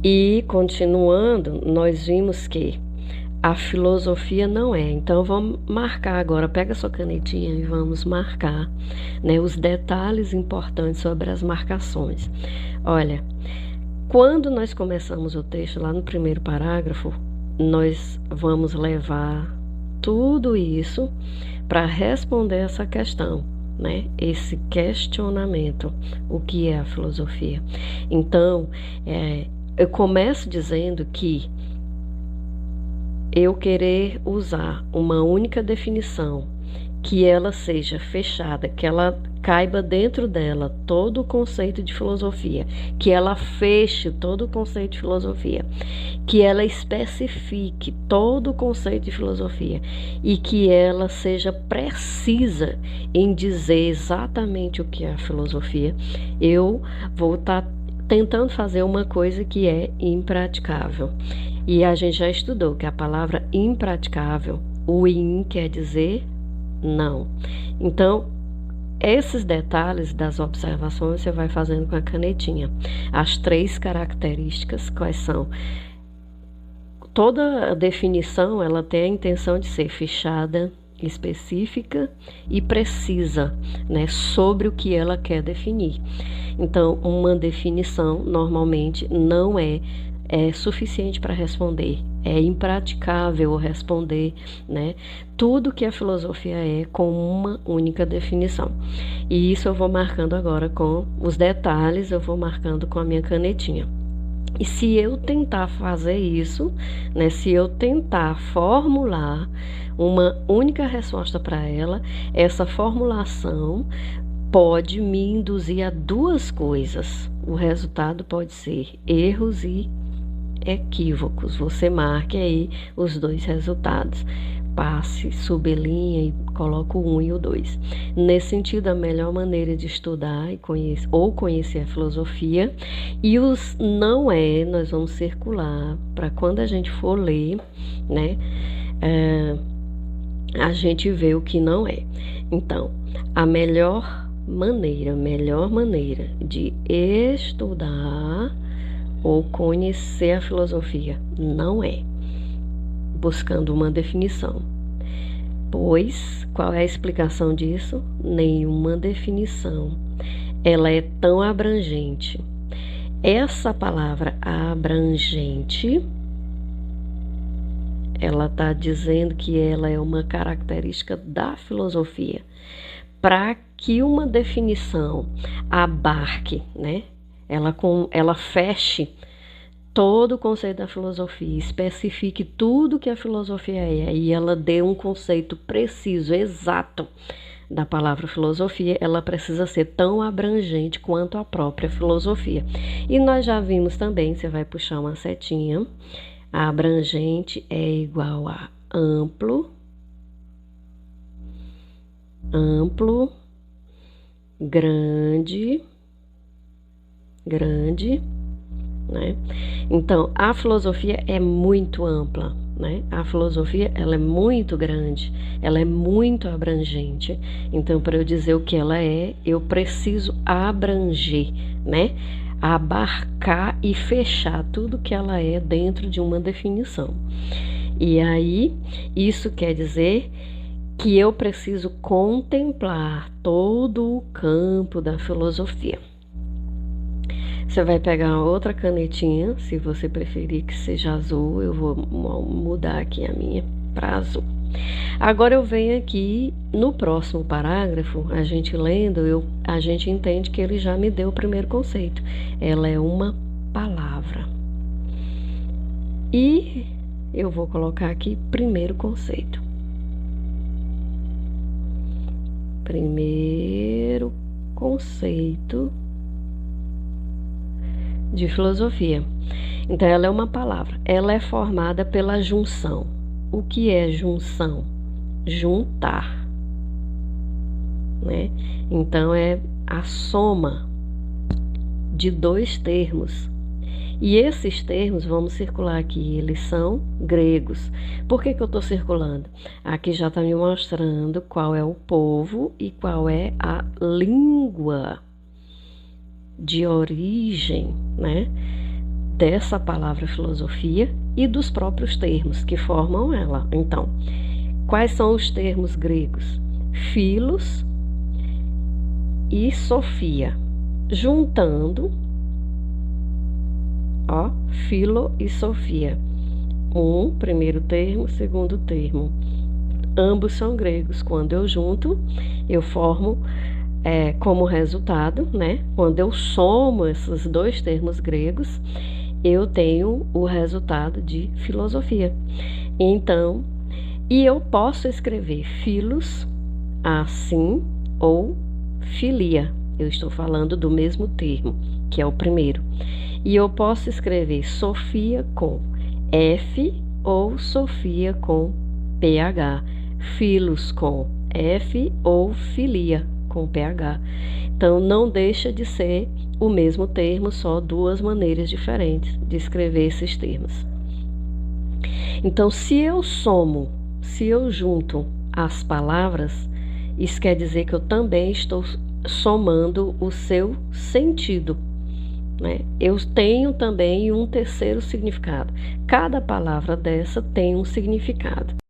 E, continuando, nós vimos que a filosofia não é. Então, vamos marcar agora. Pega sua canetinha e vamos marcar, né, os detalhes importantes sobre as marcações. Olha, quando nós começamos o texto, lá no primeiro parágrafo, nós vamos levar tudo isso para responder essa questão, né? Esse questionamento, o que é a filosofia. Então, eu começo dizendo que eu querer usar uma única definição, que ela seja fechada, que ela caiba dentro dela todo o conceito de filosofia, que ela feche todo o conceito de filosofia, que ela especifique todo o conceito de filosofia e que ela seja precisa em dizer exatamente o que é a filosofia. Eu vou estar tentando fazer uma coisa que é impraticável. E a gente já estudou que a palavra impraticável, o in quer dizer não. Então, esses detalhes das observações você vai fazendo com a canetinha. As 3 características, quais são? Toda definição, ela tem a intenção de ser fechada, específica e precisa, né, sobre o que ela quer definir. Então, uma definição, normalmente, não é suficiente para responder. É impraticável responder, né, tudo que a filosofia é com uma única definição. E isso eu vou marcando agora com os detalhes, eu vou marcando com a minha canetinha. E se eu tentar fazer isso, né, se eu tentar formular uma única resposta para ela, essa formulação pode me induzir a 2 coisas. O resultado pode ser erros e equívocos. Você marque aí os 2 resultados. Passe, sublinha e coloca o 1 e o 2. Nesse sentido, a melhor maneira de estudar e conhecer a filosofia. E os não é, nós vamos circular para quando a gente for ler, né, a gente vê o que não é. Então, a melhor maneira de estudar ou conhecer a filosofia não é buscando uma definição. Pois, qual é a explicação disso? Nenhuma definição. Ela é tão abrangente. Essa palavra abrangente, ela está dizendo que ela é uma característica da filosofia. Para que uma definição abarque, né, ela feche todo o conceito da filosofia, especifique tudo que a filosofia é e ela dê um conceito preciso, exato da palavra filosofia, ela precisa ser tão abrangente quanto a própria filosofia. E nós já vimos também, você vai puxar uma setinha, a abrangente é igual a amplo, grande, né? Então, a filosofia é muito ampla, né? A filosofia, ela é muito grande, ela é muito abrangente. Então, para eu dizer o que ela é, eu preciso abranger, né? Abarcar e fechar tudo que ela é dentro de uma definição. E aí, isso quer dizer que eu preciso contemplar todo o campo da filosofia. Você vai pegar outra canetinha, se você preferir que seja azul, eu vou mudar aqui a minha para azul. Agora eu venho aqui no próximo parágrafo, a gente lendo, a gente entende que ele já me deu o primeiro conceito. Ela é uma palavra. E eu vou colocar aqui primeiro conceito. Primeiro conceito de filosofia. Então, ela é uma palavra. Ela é formada pela junção. O que é junção? Juntar, né? Então, é a soma de 2 termos. E esses termos, vamos circular aqui, eles são gregos. Por que eu estou circulando? Aqui já está me mostrando qual é o povo e qual é a língua de origem, né, dessa palavra filosofia e dos próprios termos que formam ela. Então, quais são os termos gregos? Philos e Sofia. Juntando, ó, Philo e Sofia. Primeiro termo, segundo termo. Ambos são gregos. Quando eu junto, eu formo como resultado, né? Quando eu somo esses dois termos gregos, eu tenho o resultado de filosofia. Então, e eu posso escrever filos assim ou filia. Eu estou falando do mesmo termo, que é o primeiro. E eu posso escrever Sofia com F ou Sofia com PH. Filos com F ou filia com PH. Então, não deixa de ser o mesmo termo, só duas maneiras diferentes de escrever esses termos. Então, se eu junto as palavras, isso quer dizer que eu também estou somando o seu sentido, né? Eu tenho também um terceiro significado. Cada palavra dessa tem um significado.